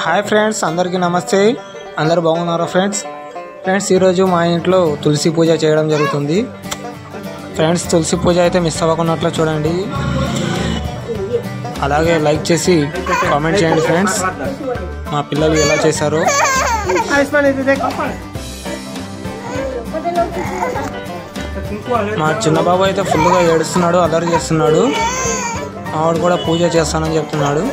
Hi friends, అందరికీ నమస్తే. అందరు బాగున్నారా ఫ్రెండ్స్? ఈరోజు మా ఇంట్లో తులసి పూజ చేయడం జరుగుతుంది ఫ్రెండ్స్. తులసి పూజ అయితే మిస్ అవ్వకున్నట్లు చూడండి, అలాగే లైక్ చేసి కామెంట్ చేయండి ఫ్రెండ్స్. మా పిల్లలు ఎలా చేశారో. మా చిన్న బాబు అయితే ఫుల్గా ఏడుస్తున్నాడు, అల్లరి చేస్తున్నాడు. ఆవిడ కూడా పూజ చేస్తానని చెప్తున్నాడు.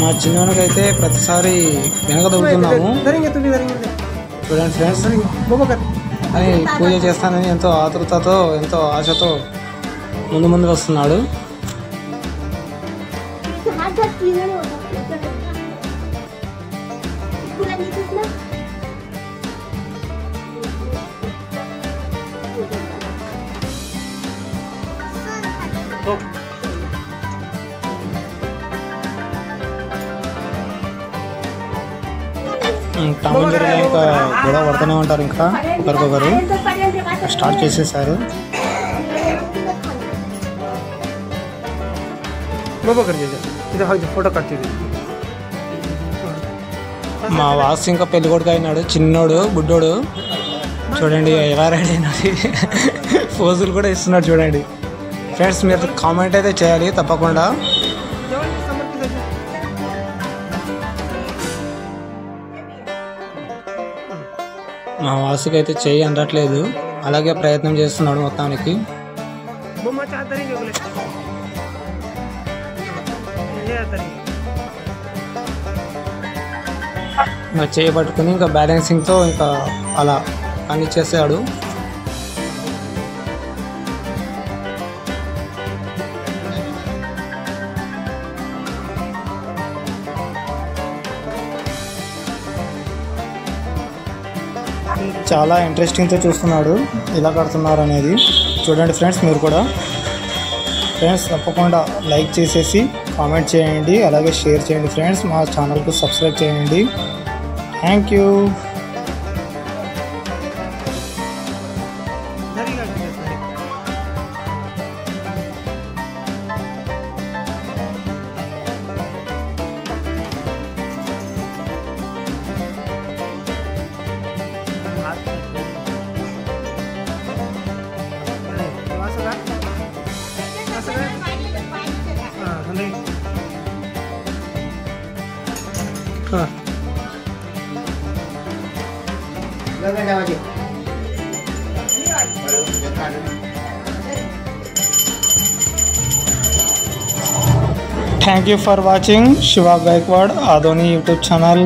మా చిన్నోనికైతే ప్రతిసారి వెనక దొరుకుతున్నాము చూడండి ఫ్రెండ్స్. అని పూజ చేస్తానని ఎంతో ఆతృతతో ఎంతో ఆశతో ముందు వస్తున్నాడు. టామంజర్లో ఇంకా గొడవ పడుతూనే ఉంటారు, ఇంకా ఒకరికొకరు స్టార్ట్ చేసేసారు. మా వాసు ఇంకా పెళ్లి కొడుకు అయినాడు, చిన్నోడు బుడ్డోడు. చూడండి ఎలా రెడీ అయినాడు, పోజులు కూడా ఇస్తున్నాడు చూడండి ఫ్రెండ్స్. మీరు కామెంట్ అయితే చేయాలి తప్పకుండా. మా వాసుకి అయితే చెయ్యి అందట్లేదు, అలాగే ప్రయత్నం చేస్తున్నాడు మొత్తానికి. ఇంకా చేయి పట్టుకుని ఇంకా బ్యాలెన్సింగ్తో ఇంకా అలా పని చేసాడు. చాలా ఇంట్రెస్టింగ్తో చూస్తున్నాడు ఎలా కడుతున్నారు అనేది. చూడండి ఫ్రెండ్స్, మీరు కూడా ఫ్రెండ్స్ తప్పకుండా లైక్ చేసేసి కామెంట్ చేయండి, అలాగే షేర్ చేయండి ఫ్రెండ్స్. మా ఛానల్కు సబ్స్క్రైబ్ చేయండి. Thank you. Thank you for watching Shiva Gaikwad Adoni YouTube channel.